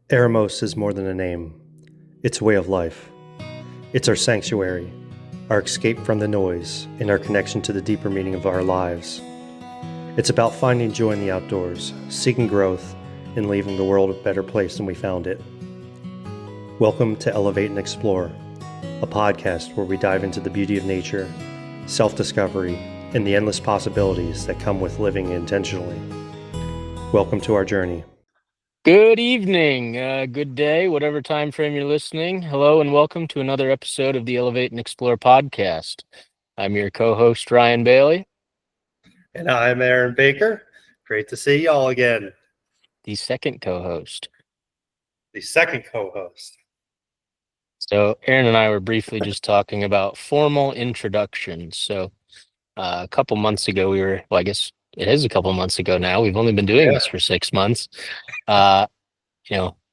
Eremos is more than a name. It's a way of life. It's our sanctuary, our escape from the noise, and our connection to the deeper meaning of our lives. It's about finding joy in the outdoors, seeking growth, and leaving the world a better place than we found it. Welcome to Elevate and Explore, a podcast where we dive into the beauty of nature, self-discovery, and the endless possibilities that come with living intentionally. Welcome to our journey. Good evening, good day, whatever time frame you're listening. Hello and welcome to another episode of the Elevate and Explore podcast. I'm your co-host, Ryan Bailey. And I'm Aaron Baker. Great to see y'all again. The second co-host. The second co-host. So Aaron and I were briefly just talking about formal introductions. So a couple months ago, I guess it is a couple months ago now. We've only been doing this for 6 months. When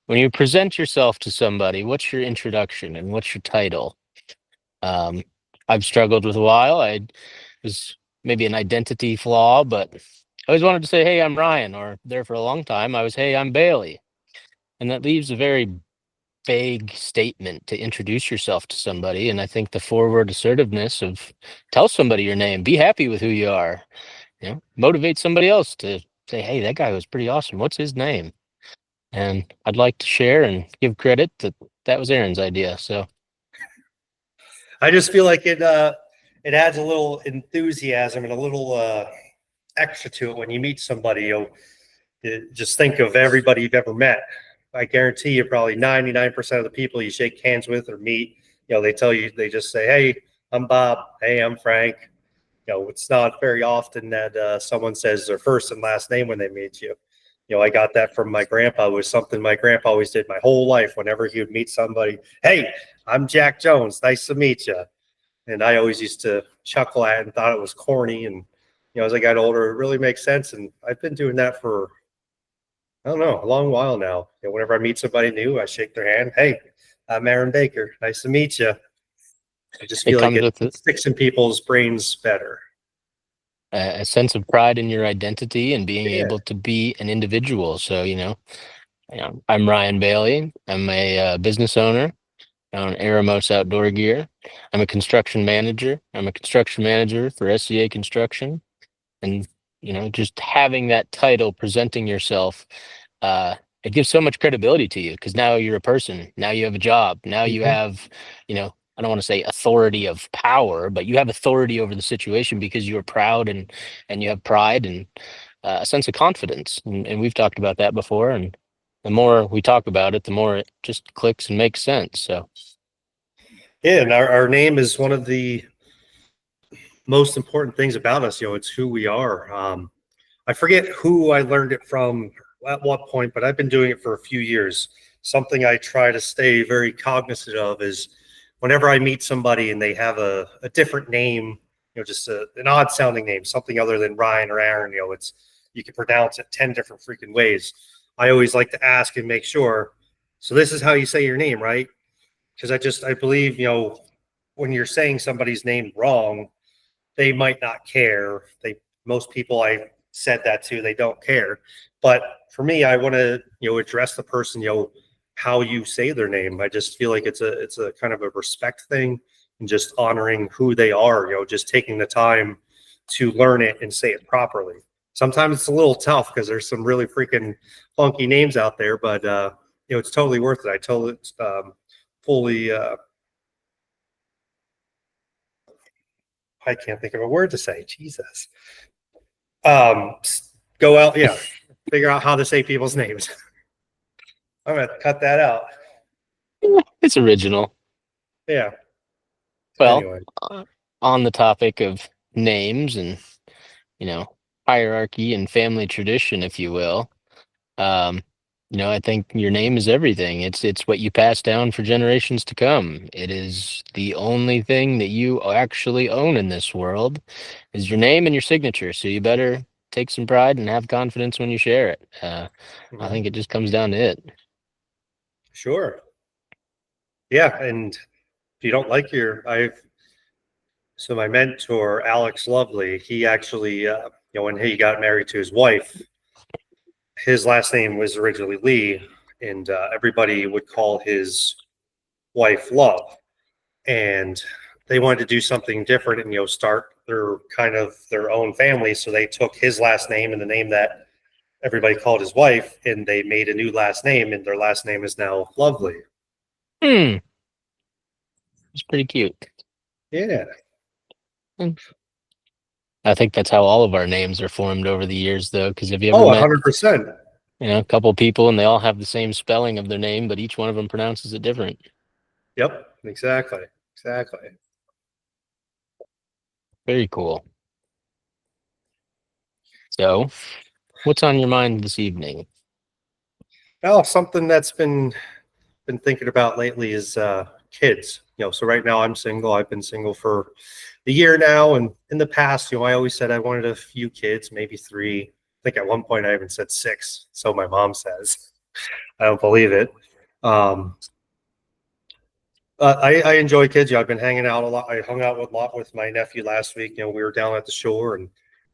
you present yourself to somebody, what's your introduction and what's your title? I've struggled with a while. I was maybe an identity flaw, but I always wanted to say, hey, I'm Ryan, or there for a long time, I was, hey, I'm Bailey. And that leaves a very vague statement to introduce yourself to somebody. And I think the forward assertiveness of tell somebody your name, be happy with who you are, motivate somebody else to say, hey, that guy was pretty awesome. What's his name? And I'd like to share and give credit that was Aaron's idea. So I just feel like it adds a little enthusiasm and a little extra to it when you meet somebody. Just think of everybody you've ever met. I guarantee you probably 99% of the people you shake hands with or meet, they just say, hey, I'm Bob. Hey, I'm Frank. It's not very often that someone says their first and last name when they meet you. I got that from my grandpa. It was something my grandpa always did my whole life. Whenever he would meet somebody, hey, I'm Jack Jones. Nice to meet you. And I always used to chuckle at it and thought it was corny. And, as I got older, it really makes sense. And I've been doing that for, I don't know, a long while now. Whenever I meet somebody new, I shake their hand. Hey, I'm Aaron Baker. Nice to meet you. I just feel like it sticks in people's brains better. A sense of pride in your identity and being able to be an individual. So, I'm Ryan Bailey. I'm a business owner on Eremos Outdoor Gear. I'm a construction manager. I'm a construction manager for SCA Construction. And, just having that title, presenting yourself, it gives so much credibility to you because now you're a person. Now you have a job. Now you have, I don't want to say authority of power, but you have authority over the situation because you are proud and you have pride and a sense of confidence. And we've talked about that before. And the more we talk about it, the more it just clicks and makes sense. So, yeah, and our name is one of the most important things about us. It's who we are. I forget who I learned it from at what point, but I've been doing it for a few years. Something I try to stay very cognizant of is whenever I meet somebody and they have a different name, just an odd sounding name, something other than Ryan or Aaron, you can pronounce it 10 different freaking ways. I always like to ask and make sure. So this is how you say your name, right? Because I believe, when you're saying somebody's name wrong, they might not care. Most people I said that to, they don't care. But for me, I want to, address the person, how you say their name. I just feel like it's a kind of a respect thing and just honoring who they are, just taking the time to learn it and say it properly. Sometimes it's a little tough because there's some really freaking funky names out there, but it's totally worth it. I totally fully I can't think of a word to say. Jesus. Go out, figure out how to say people's names. I'm gonna cut that out. it's original. Yeah. Well, anyway. On the topic of names and, hierarchy and family tradition, if you will, I think your name is everything. It's what you pass down for generations to come. It is the only thing that you actually own in this world is your name and your signature. So you better take some pride and have confidence when you share it. I think it just comes down to it. Sure. Yeah, and if you don't like so my mentor, Alex Lovely, he actually, when he got married to his wife, his last name was originally Lee, and everybody would call his wife Love. And they wanted to do something different and start their kind of their own family. So they took his last name and the name that everybody called his wife, and they made a new last name, and their last name is now Lovely. Hmm. It's pretty cute. Yeah. Hmm. I think that's how all of our names are formed over the years, though. Because have you ever Oh, met, 100%. a couple people and they all have the same spelling of their name, but each one of them pronounces it different? Yep, exactly. Exactly. Very cool. So, what's on your mind this evening? Well, something that's been thinking about lately is kids. So right now I'm single. I've been single for a year now, and in the past, I always said I wanted a few kids, maybe three. I think at one point I even said six. So my mom says. I don't believe it. Um, I enjoy kids. I've been hanging out a lot. I hung out with a lot with my nephew last week. We were down at the shore, and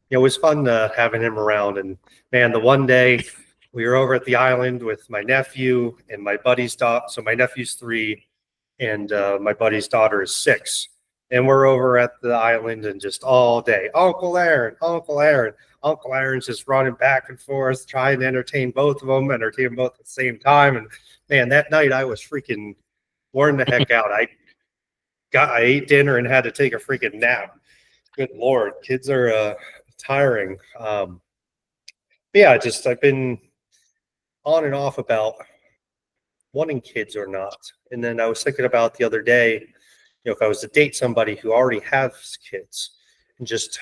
it was fun having him around. And man, the one day we were over at the island with my nephew and my buddy's daughter. So my nephew's three, and my buddy's daughter is six. And we're over at the island and just all day, Uncle Aaron, Uncle Aaron. Uncle Aaron's just running back and forth, trying to entertain both of them, entertain them both at the same time. And man, that night I was freaking worn the heck out. I ate dinner and had to take a freaking nap. Good Lord, kids are tiring. Yeah, just I've been on and off about wanting kids or not. And then I was thinking about the other day, if I was to date somebody who already has kids, and just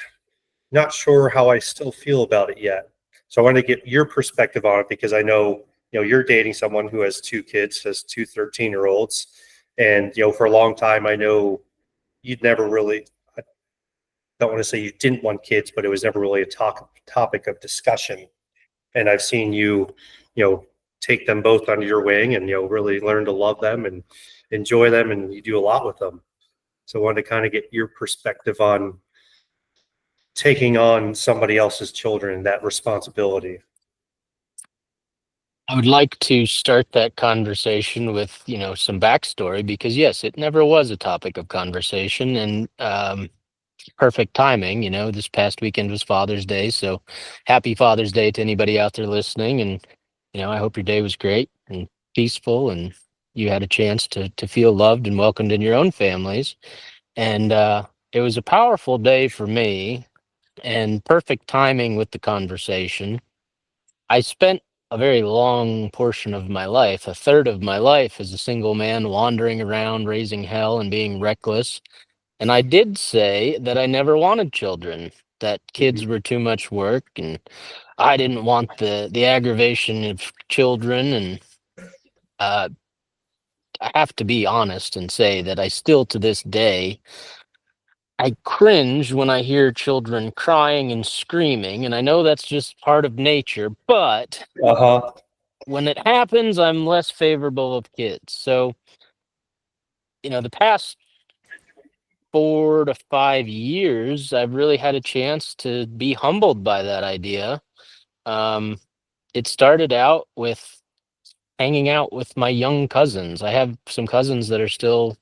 not sure how I still feel about it yet. So I want to get your perspective on it because I know, you're dating someone who has two kids, has two 13-year-olds. And, for a long time, I know you'd never really, I don't want to say you didn't want kids, but it was never really a topic of discussion. And I've seen you, you know, take them both under your wing and, really learn to love them and enjoy them. And you do a lot with them. So I wanted to kind of get your perspective on taking on somebody else's children and that responsibility. I would like to start that conversation with, some backstory because yes, it never was a topic of conversation, and perfect timing. This past weekend was Father's Day, so happy Father's Day to anybody out there listening. And I hope your day was great and peaceful, and you had a chance to feel loved and welcomed in your own families. And it was a powerful day for me, and perfect timing with the conversation. I spent a very long portion of my life, a third of my life, as a single man wandering around, raising hell and being reckless. And I did say that I never wanted children, that kids Mhm. were too much work, and I didn't want the aggravation of children. And uh, I have to be honest and say that I still, to this day, I cringe when I hear children crying and screaming, and I know that's just part of nature, but Uh-huh. when it happens, I'm less favorable of kids. So, the past 4 to 5 years, I've really had a chance to be humbled by that idea. Um, it started out with hanging out with my young cousins. I have some cousins that are still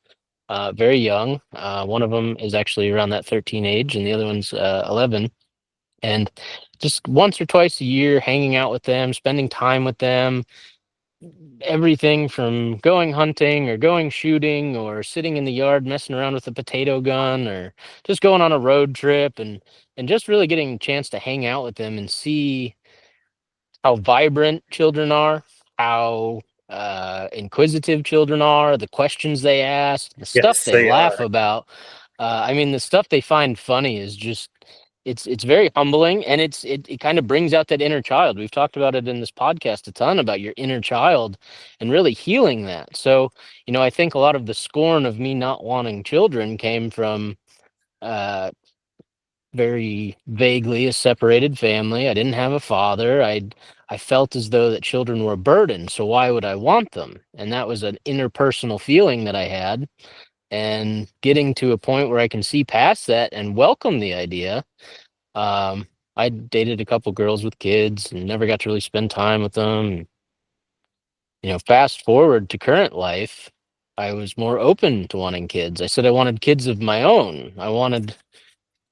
very young. One of them is actually around that 13 age, and the other one's 11. And just once or twice a year, hanging out with them, spending time with them, everything from going hunting or going shooting or sitting in the yard messing around with a potato gun or just going on a road trip, and just really getting a chance to hang out with them and see how vibrant children are, how inquisitive children are, the questions they ask, the stuff Yes, they they laugh are. about. I mean, the stuff they find funny is just it's very humbling, and it kind of brings out that inner child. We've talked about it in this podcast a ton about your inner child and really healing that. So, I think a lot of the scorn of me not wanting children came from very vaguely a separated family. I didn't have a father. I felt as though that children were a burden, so why would I want them? And that was an interpersonal feeling that I had. And getting to a point where I can see past that and welcome the idea. Um, I dated a couple girls with kids and never got to really spend time with them. Fast forward to current life, I was more open to wanting kids. I said I wanted kids of my own. I wanted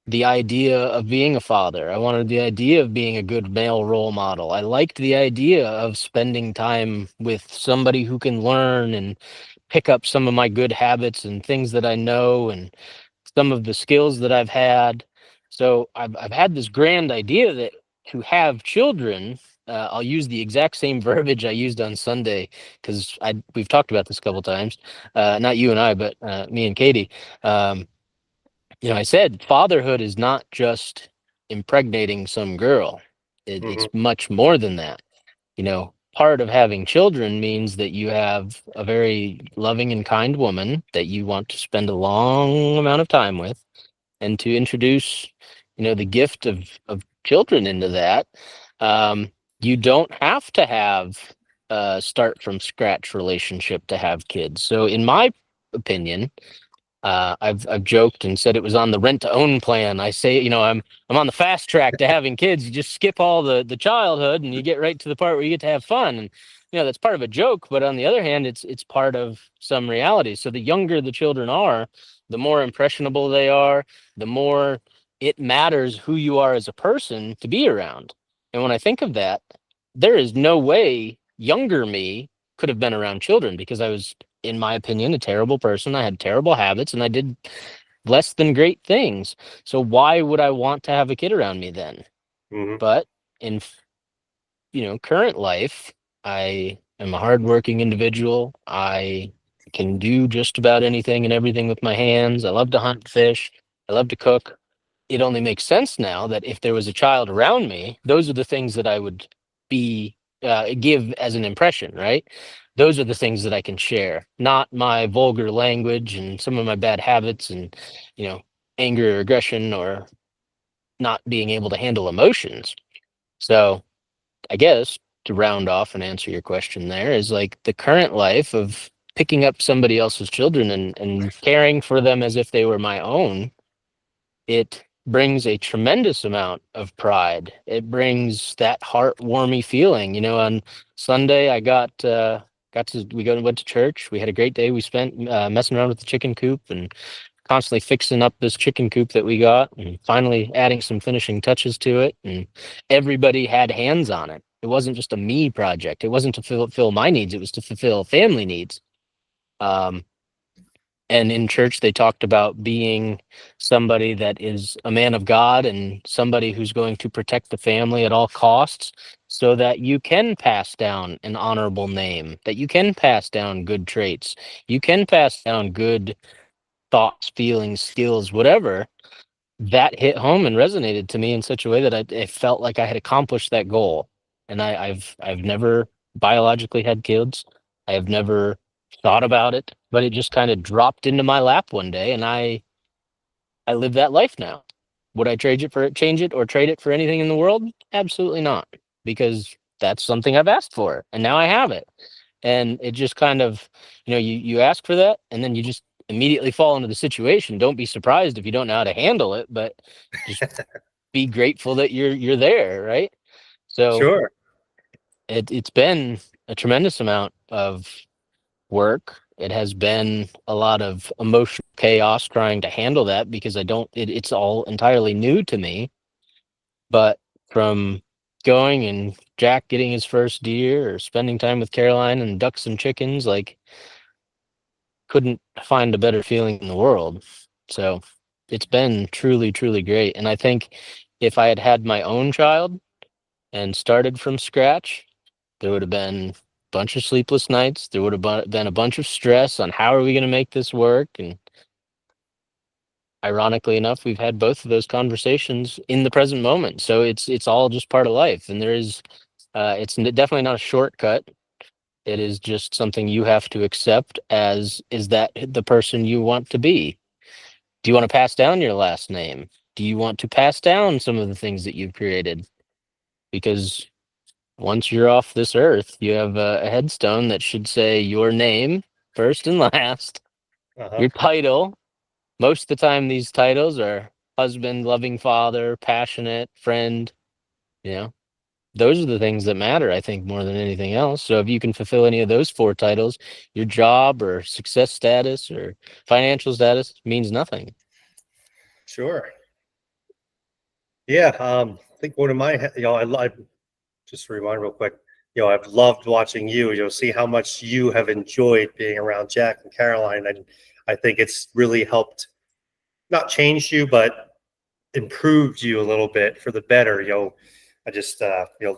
the idea of being a father. I wanted the idea of being a good male role model. I liked the idea of spending time with somebody who can learn and pick up some of my good habits and things that I know and some of the skills that I've had. So I've had this grand idea that to have children, I'll use the exact same verbiage I used on Sunday because I we've talked about this a couple times. Not you and I, but me and Katie. Um, I said fatherhood is not just impregnating some girl. It's Hmm. much more than that. Part of having children means that you have a very loving and kind woman that you want to spend a long amount of time with, and to introduce, the gift of children into that. Um, you don't have to have a start from scratch relationship to have kids. So, in my opinion, I've joked and said it was on the rent to own plan. I say, I'm on the fast track to having kids. You just skip all the childhood and you get right to the part where you get to have fun. And that's part of a joke, but on the other hand, it's part of some reality. So the younger the children are, the more impressionable they are, the more it matters who you are as a person to be around. And when I think of that, there is no way younger me could have been around children because I was, in my opinion, a terrible person. I had terrible habits and I did less than great things. So why would I want to have a kid around me then? Hmm. But in current life, I am a hardworking individual. I can do just about anything and everything with my hands. I love to hunt, fish. I love to cook. It only makes sense now that if there was a child around me, those are the things that I would be give as an impression, right? Those are the things that I can share, not my vulgar language and some of my bad habits and you know anger or aggression or not being able to handle emotions. So I guess to round off and answer your question there is like the current life of picking up somebody else's children and caring for them as if they were my own. It brings a tremendous amount of pride. It brings that heartwarming feeling. On Sunday I got to we went to church. We had a great day. We spent messing around with the chicken coop and constantly fixing up this chicken coop that we got and finally adding some finishing touches to it. And everybody had hands on it. It wasn't just a me project. It wasn't to fill my needs. It was to fulfill family needs. Um, and in church, they talked about being somebody that is a man of God and somebody who's going to protect the family at all costs so that you can pass down an honorable name, that you can pass down good traits, you can pass down good thoughts, feelings, skills, whatever. That hit home and resonated to me in such a way that I felt like I had accomplished that goal. And I've never biologically had kids. I have never thought about it, but it just kind of dropped into my lap one day, and I live that life now. Would I change it or trade it for anything in the world? Absolutely not, because that's something I've asked for, and now I have it. And it just kind of, you ask for that, and then you just immediately fall into the situation. Don't be surprised if you don't know how to handle it, but just be grateful that you're there, right? So Sure. it's been a tremendous amount of work. It has been a lot of emotional chaos trying to handle that because it's all entirely new to me. But from going and Jack getting his first deer or spending time with Caroline and ducks and chickens, like couldn't find a better feeling in the world. So it's been truly, truly great. And I think if I had had my own child and started from scratch, there would have been a bunch of sleepless nights. There would have been a bunch of stress on how are we going to make this work. And ironically enough, we've had both of those conversations in the present moment. So it's all just part of life. And it's definitely not a shortcut. It is just something you have to accept as is that the person you want to be. Do you want to pass down your last name? Do you want to pass down some of the things that you've created? Because once you're off this earth, you have a headstone that should say your name first and last, Uh-huh. your title. Most of the time, these titles are husband, loving father, passionate, friend, you know. those are the things that matter, I think, more than anything else. So if you can fulfill any of those four titles, your job or success status or financial status means nothing. Sure. Yeah. I think one of my, I just to remind real quick, I've loved watching you. You'll see how much you have enjoyed being around Jack and Caroline. And I think it's really helped not change you, but improved you a little bit for the better. I just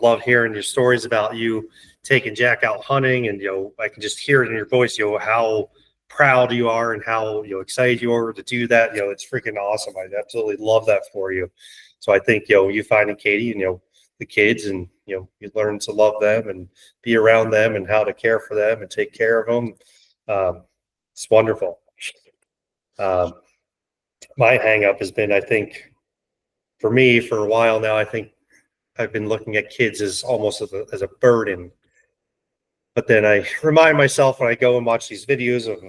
love hearing your stories about you taking Jack out hunting, and I can just hear it in your voice. How proud you are and how excited you are to do that. It's freaking awesome. I absolutely love that for you. So I think you finding Katie and the kids, and you learn to love them and be around them and how to care for them and take care of them. It's wonderful. My hang up has been, I think, for me for a while now, I think I've been looking at kids as almost as a burden. But then I remind myself when I go and watch these videos of,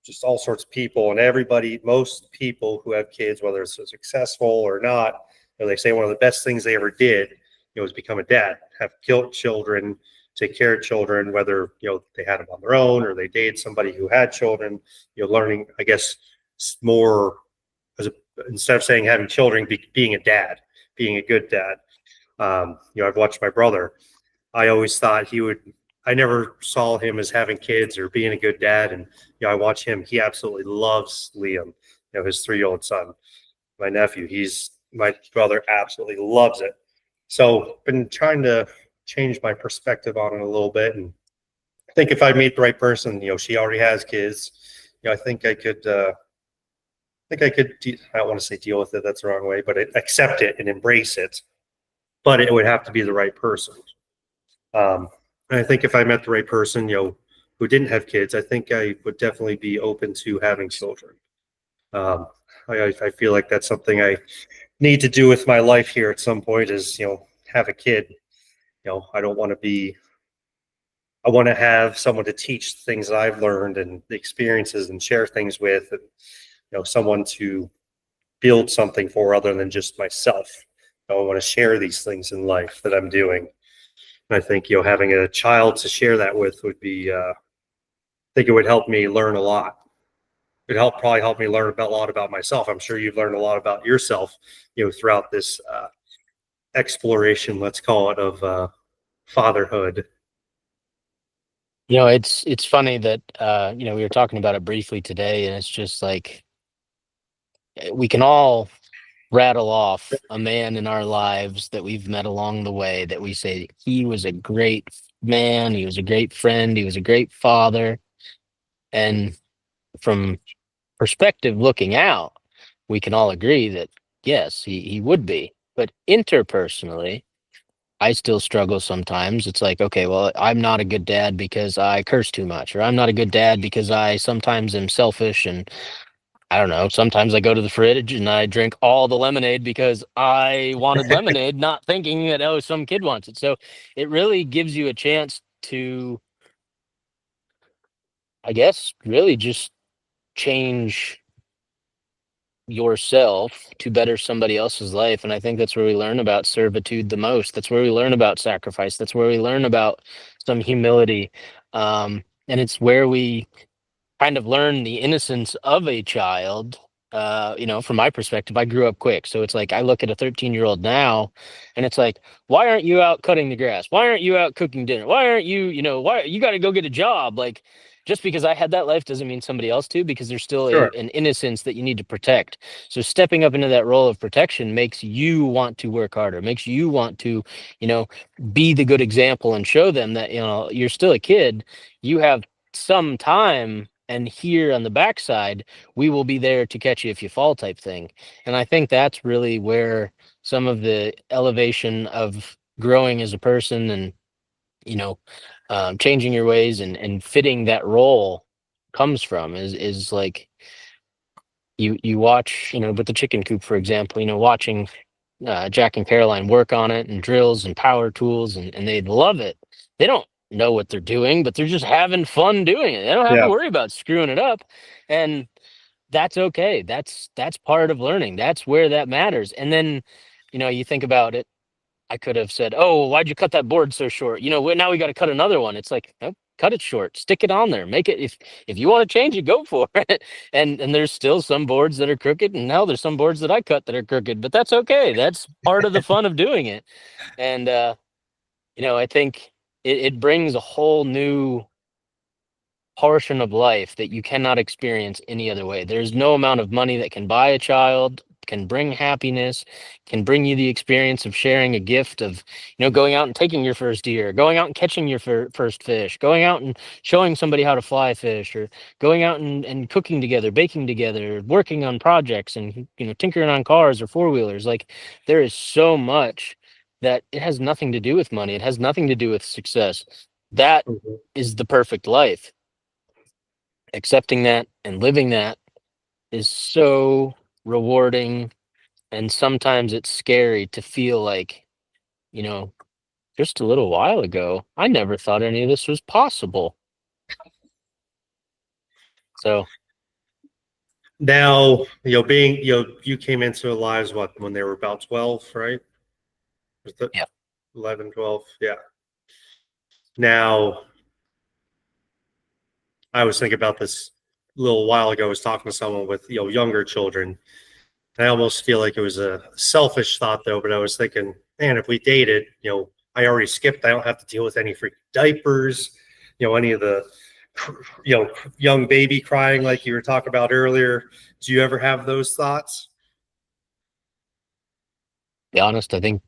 just all sorts of people, and most people who have kids, whether it's successful or not, they say one of the best things they ever did, was become a dad, have children, take care of children, whether, they had them on their own or they dated somebody who had children, learning, I guess, more as instead of saying having children, being a dad, being a good dad. I've watched my brother. I always thought I never saw him as having kids or being a good dad. And, I watch him. He absolutely loves Liam, his 3-year-old son, my nephew. My brother absolutely loves it. So been trying to change my perspective on it a little bit. And I think if I meet the right person, she already has kids, I think I could, I don't want to say deal with it, that's the wrong way, but accept it and embrace it. But it would have to be the right person. And I think if I met the right person, who didn't have kids, I think I would definitely be open to having children. Um, I feel like that's something I need to do with my life here at some point is, have a kid. I don't want to be, I want to have someone to teach things that I've learned and the experiences and share things with, and, someone to build something for other than just myself. I want to share these things in life that I'm doing. And I think, having a child to share that with would be, I think it would help me learn a lot. Probably help me learn a lot about myself. I'm sure you've learned a lot about yourself, throughout this exploration, let's call it, of fatherhood. It's funny that we were talking about it briefly today, and it's just like we can all rattle off a man in our lives that we've met along the way that we say he was a great man, he was a great friend, he was a great father. And from perspective looking out, we can all agree that yes, he would be. But interpersonally, I still struggle sometimes. It's like, okay, well, I'm not a good dad because I curse too much, or I'm not a good dad because I sometimes am selfish, and I don't know. Sometimes I go to the fridge and I drink all the lemonade because I wanted lemonade, not thinking that, oh, some kid wants it. So it really gives you a chance to, I guess, really just change yourself to better somebody else's life. And I think that's where we learn about servitude the most. That's where we learn about sacrifice. That's where we learn about some humility. And it's where we kind of learn the innocence of a child. From my perspective, I grew up quick. So it's like I look at a 13-year-old now and it's like, why aren't you out cutting the grass? Why aren't you out cooking dinner? Why aren't you, why you got to go get a job? Like, just because I had that life doesn't mean somebody else too, because there's still Sure. an innocence that you need to protect. So stepping up into that role of protection makes you want to work harder, makes you want to, you know, be the good example and show them that, you're still a kid, you have some time, and here on the backside we will be there to catch you if you fall type thing. And I think that's really where some of the elevation of growing as a person and you know changing your ways and fitting that role comes from is like you watch, with the chicken coop, for example, watching Jack and Caroline work on it and drills and power tools, and they love it. They don't know what they're doing, but they're just having fun doing it. They don't have to Yeah. worry about screwing it up. And that's okay. That's part of learning. That's where that matters. And then, you think about it. I could have said, "Oh, why'd you cut that board so short? Now we got to cut another one." It's like, "No, cut it short, stick it on there, make it, if you want to change it, go for it." And there's still some boards that are crooked, and now there's some boards that I cut that are crooked, but that's okay. That's part of the fun of doing it. And I think it brings a whole new portion of life that you cannot experience any other way. There's no amount of money that can buy a child, can bring happiness, can bring you the experience of sharing a gift of, going out and taking your first deer, going out and catching your first fish, going out and showing somebody how to fly fish, or going out and cooking together, baking together, working on projects and, tinkering on cars or four-wheelers. Like, there is so much that it has nothing to do with money. It has nothing to do with success. That Mhm. is the perfect life. Accepting that and living that is so rewarding, and sometimes it's scary to feel like, you know just a little while ago I never thought any of this was possible. So Now, being, you came into their lives, what, when they were about 12, right? Was it yeah. 11, 12? Yeah. Now, I was thinking about this a little while ago. I was talking to someone with, younger children. I almost feel like it was a selfish thought, though, but I was thinking, man, if we dated, I already skipped. I don't have to deal with any freaking diapers, any of the, young baby crying like you were talking about earlier. Do you ever have those thoughts? Be honest, I think,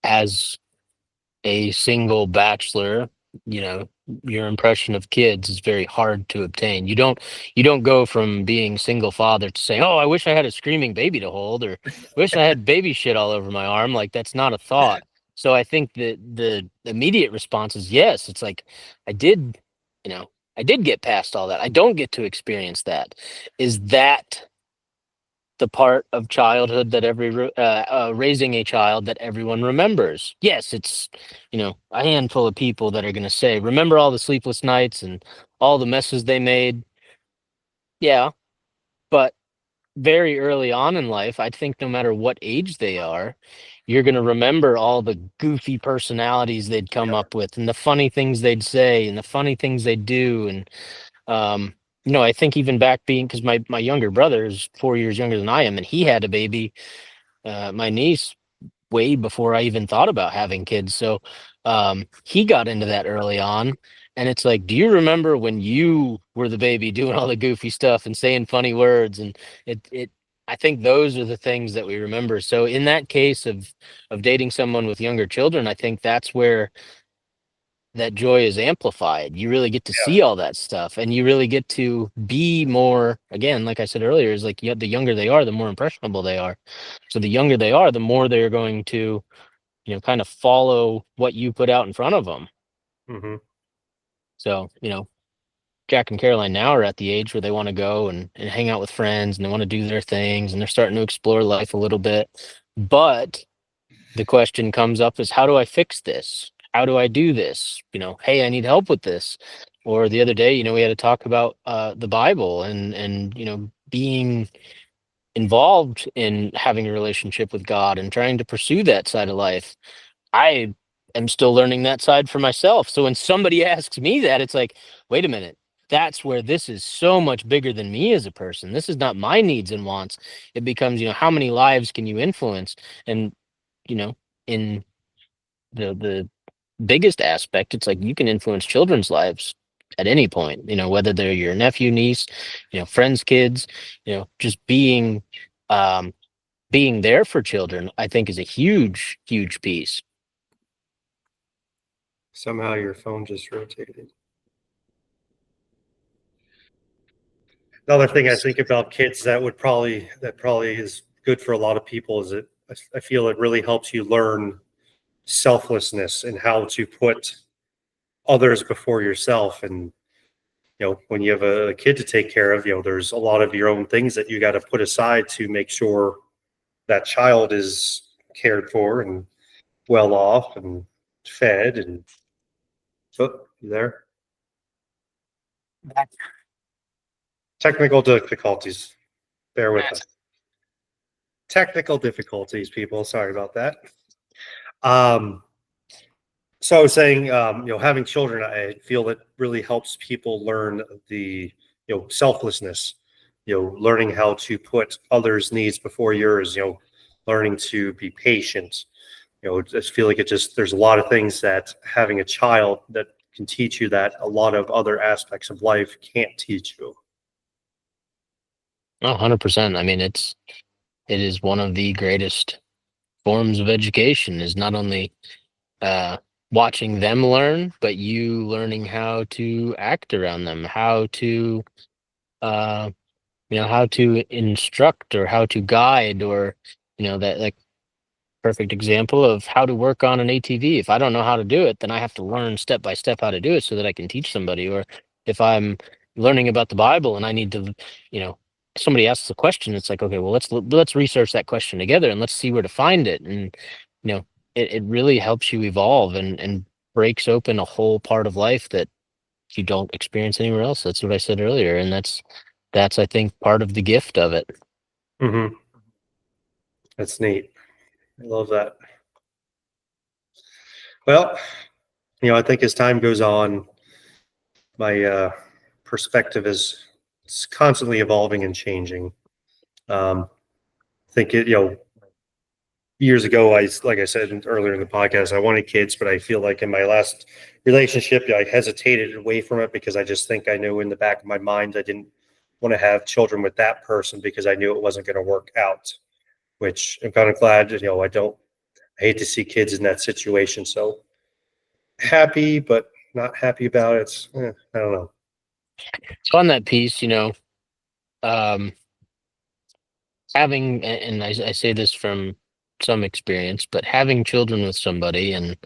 as a single bachelor, you know, your impression of kids is very hard to obtain. You don't go from being single father to saying, "Oh, I wish I had a screaming baby to hold," or "Wish I had baby shit all over my arm." Like, that's not a thought. So I think that the immediate response is yes. It's like, I did, you know, I did get past all that. I don't get to experience that. Is that the part of childhood that raising a child that everyone remembers? Yes, it's, a handful of people that are going to say, remember all the sleepless nights and all the messes they made. Yeah, but very early on in life, I think no matter what age they are, you're going to remember all the goofy personalities they'd come Yeah. up with, and the funny things they'd say, and the funny things they'd do. And um I think even back, being, because my younger brother is 4 years younger than I am, and he had a baby, my niece, way before I even thought about having kids. So he got into that early on. And it's like, do you remember when you were the baby doing all the goofy stuff and saying funny words? And it I think those are the things that we remember. So in that case of dating someone with younger children, I think that's where that joy is amplified. You really get to see all that stuff, and you really get to be more, again, like I said earlier, is like, the younger they are, the more impressionable they are. So the younger they are, the more they're going to, kind of follow what you put out in front of them. Hmm. So, Jack and Caroline now are at the age where they want to go and hang out with friends, and they want to do their things, and they're starting to explore life a little bit. But the question comes up is, how do I fix this? How do I do this? Hey, I need help with this. Or the other day, we had to talk about the Bible, and being involved in having a relationship with God and trying to pursue that side of life. I am still learning that side for myself. So when somebody asks me that, it's like, wait a minute. That's where this is so much bigger than me as a person. This is not my needs and wants. It becomes, how many lives can you influence? And, you know, in the biggest aspect, it's like, you can influence children's lives at any point, whether they're your nephew, niece, friends, kids, just um being there for children, I think, is a huge, huge piece. Somehow your phone just rotated. Another thing I think about kids that probably is good for a lot of people is I feel it really helps you learn selflessness and how to put others before yourself. And when you have a kid to take care of, there's a lot of your own things that you got to put aside to make sure that child is cared for and well off and fed. And so, you there, That's technical difficulties, bear with us. Technical difficulties, people, sorry about that. Um, so I was saying, having children, I feel it really helps people learn the, selflessness, learning how to put others' needs before yours, learning to be patient. I just feel like there's a lot of things that having a child that can teach you that a lot of other aspects of life can't teach you. Oh, 100%. I mean, it is one of the greatest forms of education is not only uh, watching them learn, but you learning how to act around them, uh, how to instruct or how to guide, or that like perfect example of how to work on an ATV. If I don't know how to do it, then I have to learn step by step how to do it so that I can teach somebody. Or if I'm learning about the Bible and I need to, you know, somebody asks a question, it's like, okay, well, let's research that question together and let's see where to find it. And it really helps you evolve and breaks open a whole part of life that you don't experience anywhere else. That's what I said earlier, and that's I think part of the gift of it. Hmm. That's neat. I love that. Well, I think as time goes on, my perspective is it's constantly evolving and changing. I think years ago, like I said earlier in the podcast, I wanted kids, but I feel like in my last relationship, I hesitated away from it because I just think I knew in the back of my mind I didn't want to have children with that person because I knew it wasn't going to work out. Which I'm kind of glad, I don't. I hate to see kids in that situation. So happy, but not happy about it. I don't know. So on that piece, um, and I say this from some experience, but having children with somebody and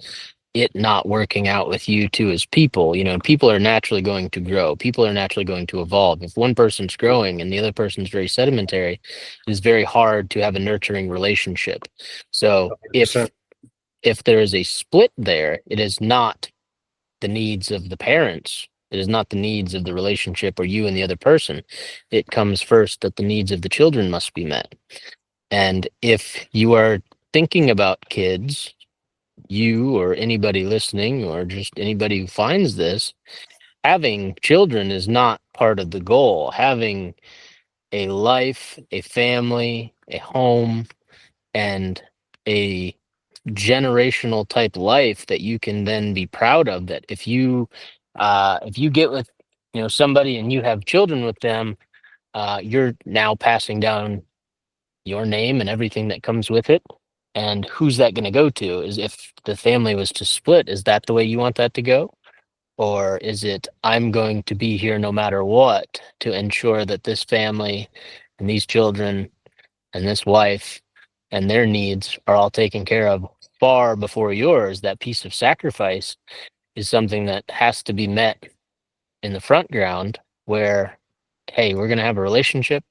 it not working out with you two as people, people are naturally going to grow. People are naturally going to evolve. If one person's growing and the other person's very sedimentary, it is very hard to have a nurturing relationship. So 100%. if there is a split there, it is not the needs of the parents. It is not the needs of the relationship or you and the other person. It comes first that the needs of the children must be met. And if you are thinking about kids, you or anybody listening, or just anybody who finds this, having children is not part of the goal. Having a life, a family, a home, and a generational type life that you can then be proud of, that if you get with somebody and you have children with them, you're now passing down your name and everything that comes with it. And who's that going to go to? Is if the family was to split, is that the way you want that to go? Or is it, I'm going to be here no matter what to ensure that this family and these children and this wife and their needs are all taken care of far before yours? That piece of sacrifice is something that has to be met in the front ground, where, hey, we're going to have a relationship.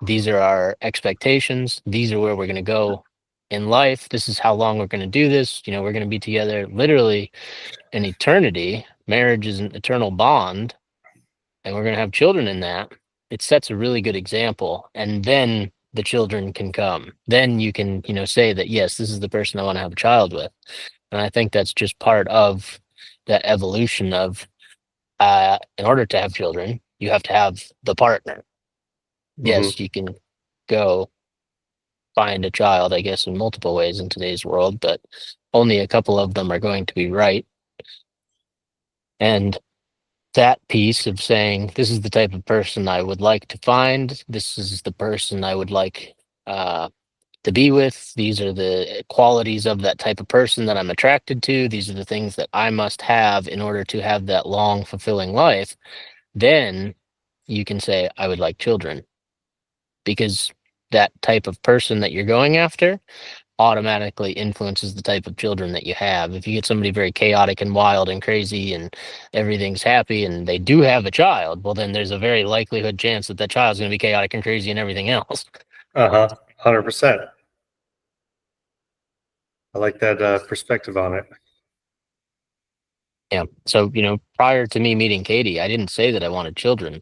These are our expectations. These are where we're going to go in life. This is how long we're going to do this. We're going to be together literally an eternity. Marriage is an eternal bond, and we're going to have children in that. It sets a really good example. And then the children can come. Then you can, say that, yes, this is the person I want to have a child with. And I think that's just part of that evolution of, in order to have children, you have to have the partner. Hmm. Yes, you can go find a child, I guess, in multiple ways in today's world, but only a couple of them are going to be right. And that piece of saying, this is the type of person I would like to find, this is the person I would like uh, to be with, these are the qualities of that type of person that I'm attracted to, these are the things that I must have in order to have that long, fulfilling life. Then you can say, I would like children, because that type of person that you're going after automatically influences the type of children that you have. If you get somebody very chaotic and wild and crazy and everything's happy and they do have a child, well, then there's a very likelihood chance that that child's going to be chaotic and crazy and everything else. Uh-huh. 100%. I like that perspective on it. Yeah. So, prior to me meeting Katie, I didn't say that I wanted children.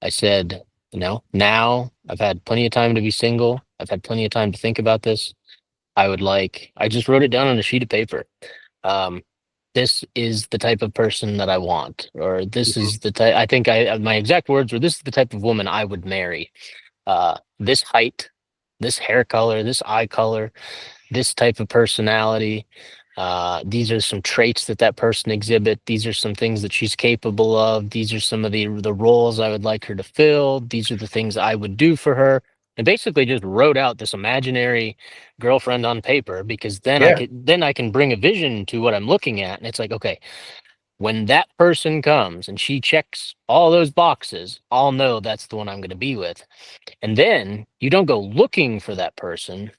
I said, now I've had plenty of time to be single. I've had plenty of time to think about this. I just wrote it down on a sheet of paper. Um, this is the type of person that I want, or this Mhm. is the type, I think my exact words were, this is the type of woman I would marry. This height, this hair color, this eye color, this type of personality. These are some traits that that person exhibit. These are some things that she's capable of. These are some of the roles I would like her to fill. These are the things I would do for her. And basically just wrote out this imaginary girlfriend on paper, because Yeah, then I can bring a vision to what I'm looking at. And it's like, okay, when that person comes and she checks all those boxes, I'll know that's the one I'm going to be with. And then you don't go looking for that person,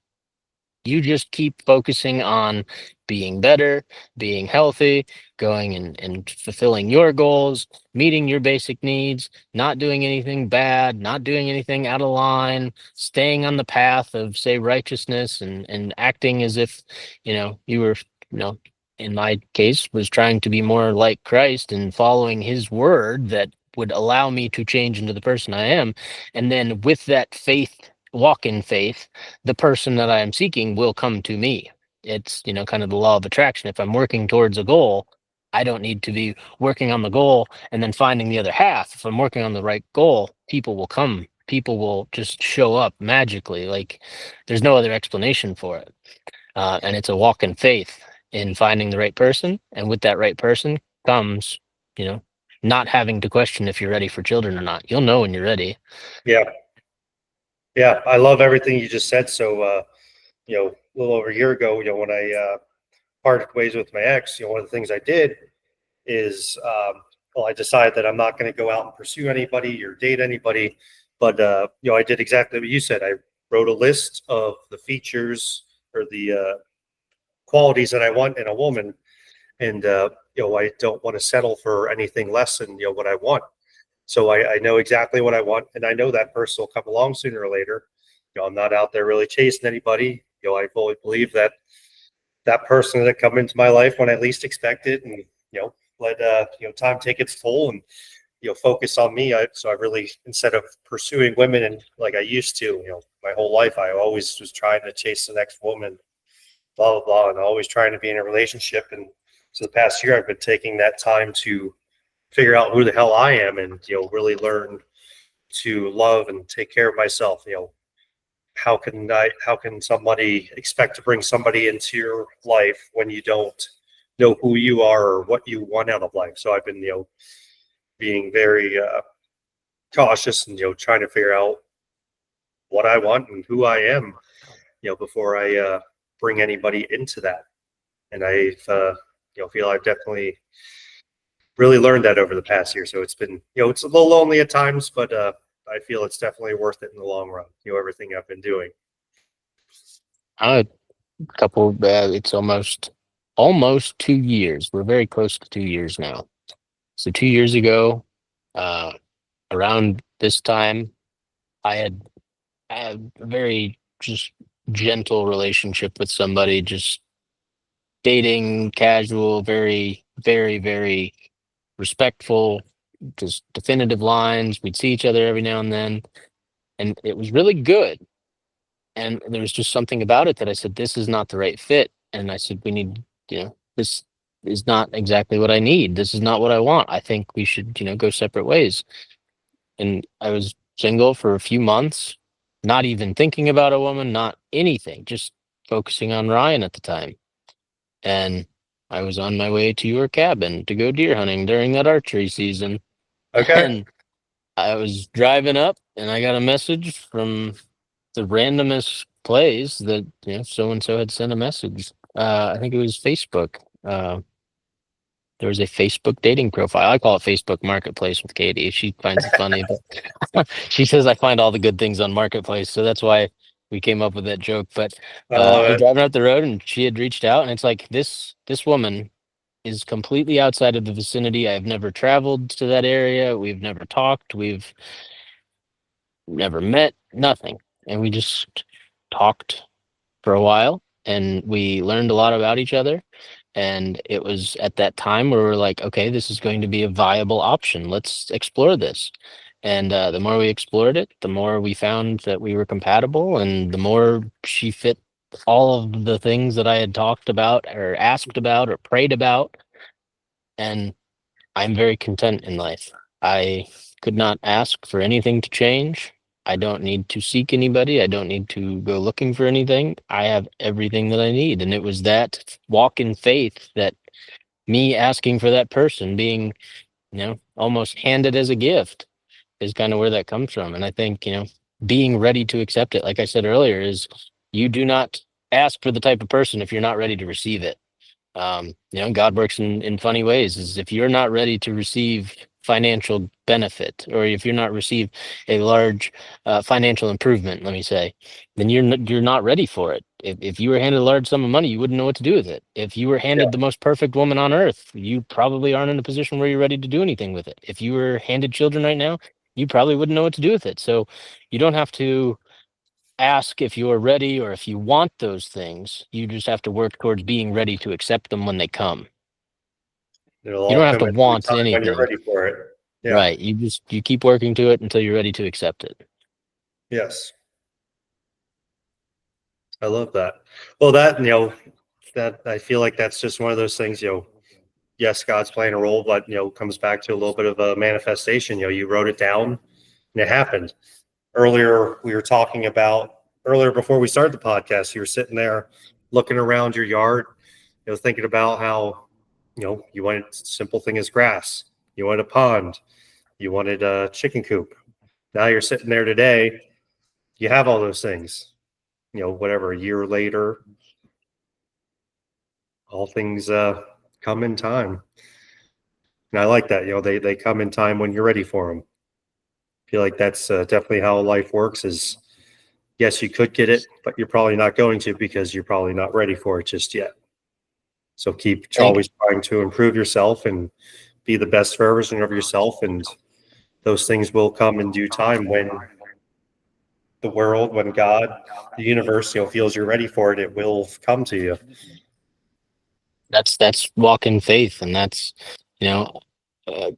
you just keep focusing on being better, being healthy, going and fulfilling your goals, meeting your basic needs, not doing anything bad, not doing anything out of line, staying on the path of, say, righteousness, and acting as if, you were, you know, in my case, was trying to be more like Christ and following his word that would allow me to change into the person I am. And then with that faith, walk in faith, the person that I am seeking will come to me. It's, kind of the law of attraction. If I'm working towards a goal, I don't need to be working on the goal and then finding the other half. If I'm working on the right goal, people will come. People will just show up magically. Like, there's no other explanation for it. And it's a walk in faith in finding the right person. And with that right person comes, you know, not having to question if you're ready for children or not. You'll know when you're ready. yeah, yeah. I love everything you just said. So, a little over a year ago, when I parted ways with my ex, one of the things I did is, well, I decided that I'm not going to go out and pursue anybody or date anybody, but I did exactly what you said. I wrote a list of the features or the qualities that I want in a woman, and I don't want to settle for anything less than what I want. So I know exactly what I want, and I know that person will come along sooner or later. I'm not out there really chasing anybody. I fully believe that that person that come into my life when I least expect it, and let time take its toll, and focus on me. So I really, instead of pursuing women and like I used to, my whole life, I always was trying to chase the next woman, blah blah blah, and always trying to be in a relationship. And so the past year, I've been taking that time to figure out who the hell I am, and really learn to love and take care of myself. How can somebody expect to bring somebody into your life when you don't know who you are or what you want out of life? So I've been being very cautious, and trying to figure out what I want and who I am, before I bring anybody into that. And I've feel I've definitely really learned that over the past year. So it's been, it's a little lonely at times, but I feel it's definitely worth it in the long run. Everything I've been doing. A couple, it's almost 2 years. We're very close to 2 years now. So 2 years ago, uh, around this time, I had a very just gentle relationship with somebody, just dating, casual, very, very, very respectful, just definitive lines. We'd see each other every now and then, and it was really good. And there was just something about it that I said, this is not the right fit. And I said, we need, this is not exactly what I need. This is not what I want. I think we should, go separate ways. And I was single for a few months, not even thinking about a woman, not anything, just focusing on Ryan at the time. And I was on my way to your cabin to go deer hunting during that archery season. Okay. And I was driving up and I got a message from the randomest place that, so and so had sent a message. I think it was Facebook. There was a Facebook dating profile. I call it Facebook Marketplace with Katie. She finds it funny, but she says I find all the good things on Marketplace, so that's why we came up with that joke. But I love I was it. driving up the road and she had reached out, and it's like this woman is completely outside of the vicinity. I've never traveled to that area. We've never talked. We've never met. Nothing, and we just talked for a while, and we learned a lot about each other. And it was at that time where we're like, okay, this is going to be a viable option. Let's explore this. And the more we explored it, the more we found that we were compatible, and the more she fit all of the things that I had talked about or asked about or prayed about, and I'm very content in life. I could not ask for anything to change. I don't need to seek anybody. I don't need to go looking for anything. I have everything that I need. And it was that walk in faith that me asking for that person being, almost handed as a gift is kind of where that comes from. And I think, being ready to accept it, like I said earlier, is you do not ask for the type of person if you're not ready to receive it. God works in funny ways. Is if you're not ready to receive financial benefit, or if you're not receive a large financial improvement, let me say, then you're not ready for it. If you were handed a large sum of money, you wouldn't know what to do with it. If you were Yeah. handed the most perfect woman on earth, you probably aren't in a position where you're ready to do anything with it. If you were handed children right now, you probably wouldn't know what to do with it. So you don't have to ask if you're ready or if you want those things. You just have to work towards being ready to accept them when they come. It'll You all don't have come to at the right want time when you're anything, ready for it. Yeah. right? You keep working to it until you're ready to accept it. Yes. I love that. Well, that I feel like that's just one of those things, yes, God's playing a role, but, comes back to a little bit of a manifestation. You wrote it down and it happened. Earlier, we were talking about earlier before we started the podcast, you were sitting there looking around your yard, thinking about how, you wanted simple thing as grass. You wanted a pond. You wanted a chicken coop. Now you're sitting there today. You have all those things, whatever, a year later, all things come in time. And I like that, they come in time when you're ready for them. I feel like that's definitely how life works is, yes, you could get it, but you're probably not going to because you're probably not ready for it just yet. So keep Thank always trying to improve yourself and be the best version of yourself. And those things will come in due time when the world, when God, the universe, feels you're ready for it, it will come to you. that's walk in faith, and that's you know uh,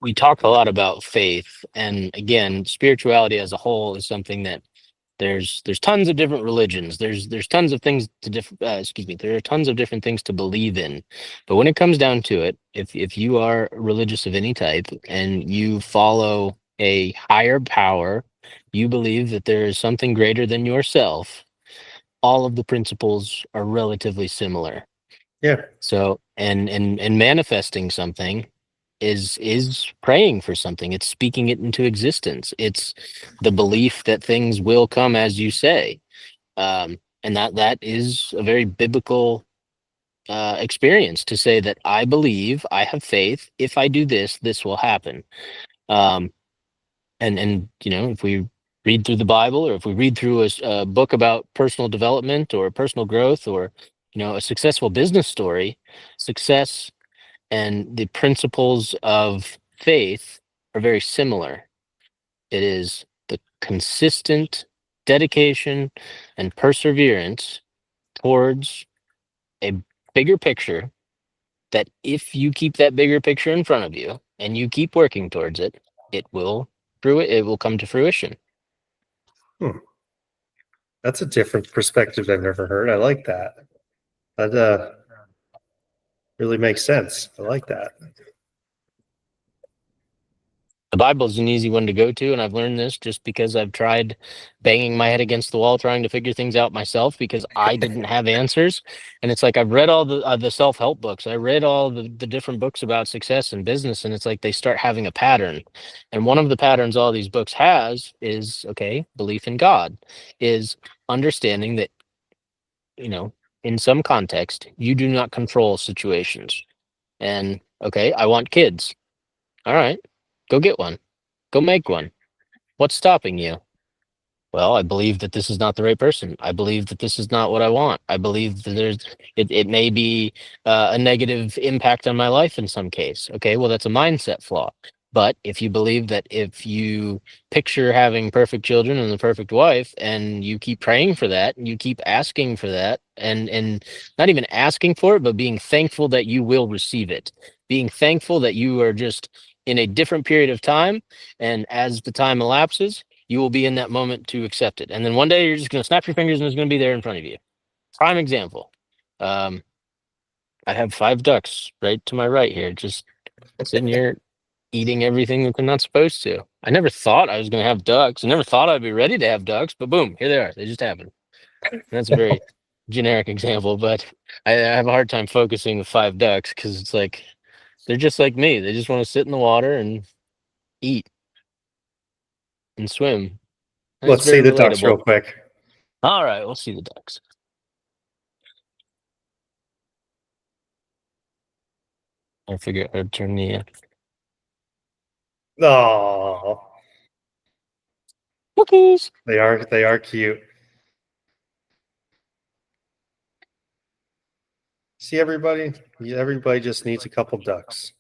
we talk a lot about faith, and again, spirituality as a whole is something that there's tons of different religions. There's tons of things to excuse me. There are tons of different things to believe in, but when it comes down to it, if you are religious of any type and you follow a higher power, you believe that there is something greater than yourself. All of the principles are relatively similar. Yeah. So, and manifesting something is praying for something. It's speaking it into existence. It's the belief that things will come as you say. And that is a very biblical experience to say that I believe, I have faith. If I do this, this will happen. Um, and if we read through the Bible, or if we read through a book about personal development or personal growth, or a successful business story, success and the principles of faith are very similar. It is the consistent dedication and perseverance towards a bigger picture, that if you keep that bigger picture in front of you and you keep working towards it, it will come to fruition. Hmm. That's a different perspective I've never heard. I like that. That really makes sense. I like that. The Bible is an easy one to go to, and I've learned this just because I've tried banging my head against the wall trying to figure things out myself because I didn't have answers. And it's like I've read all the self-help books. I read all the different books about success and business, and it's like they start having a pattern. And one of the patterns all these books has is, okay, belief in God, is understanding that, in some context, you do not control situations. And okay, I want kids. All right, go get one. Go make one. What's stopping you? Well, I believe that this is not the right person. I believe that this is not what I want. I believe that it may be a negative impact on my life in some case. Okay, well, that's a mindset flaw. But if you believe that if you picture having perfect children and the perfect wife, and you keep praying for that, and you keep asking for that, and not even asking for it, but being thankful that you will receive it, being thankful that you are just in a different period of time, and as the time elapses, you will be in that moment to accept it. And then one day you're just going to snap your fingers and it's going to be there in front of you. prime example. Um, I have 5 ducks right to my right here, just sitting here eating everything that they're not supposed to. I never thought I was going to have ducks. I never thought I'd be ready to have ducks, but boom, here they are. They just happened. And that's a very generic example, but I have a hard time focusing with 5 ducks because it's like they're just like me. They just want to sit in the water and eat and swim. And it's Let's see very the ducks real relatable. quick. All right, we'll see the ducks. I figure out how to turn the Oh, cookies. they are cute. See everybody? Yeah, everybody just needs a couple ducks.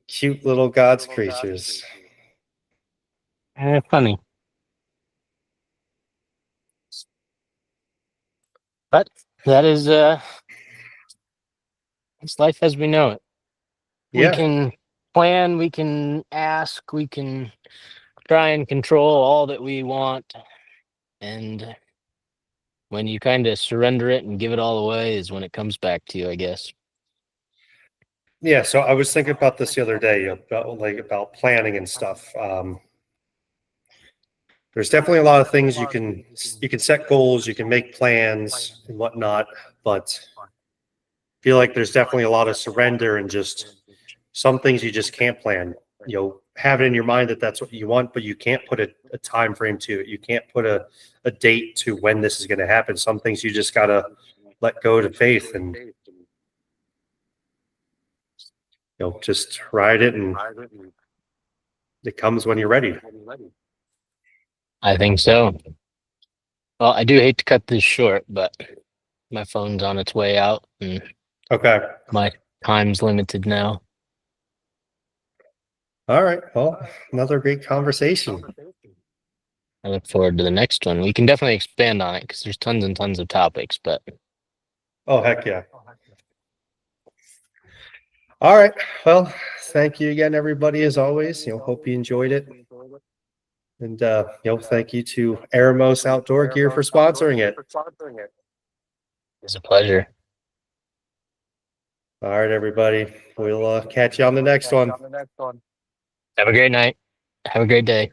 Cute little God's creatures. Funny. But that is it's life as we know it. We Yeah. can plan, we can ask, we can try and control all that we want. And when you kind of surrender it and give it all away is when it comes back to you, I guess. Yeah. So I was thinking about this the other day about planning and stuff. There's definitely a lot of things you can set goals, you can make plans and whatnot, but I feel like there's definitely a lot of surrender and just some things you just can't plan. Have it in your mind that that's what you want, but you can't put a time frame to it. You can't put a date to when this is going to happen. Some things you just gotta let go to faith and just ride it, and it comes when you're ready. I think so. Well, I do hate to cut this short, but my phone's on its way out and Okay. my time's limited now. All right. Well, another great conversation. I look forward to the next one. We can definitely expand on it because there's tons and tons of topics, but Oh, heck yeah. All right. Well, thank you again, everybody, as always. Hope you enjoyed it. And, thank you to Aramos Outdoor Gear for sponsoring it. it's a pleasure. All right, everybody. We'll catch you on the next one. Have a great night. Have a great day.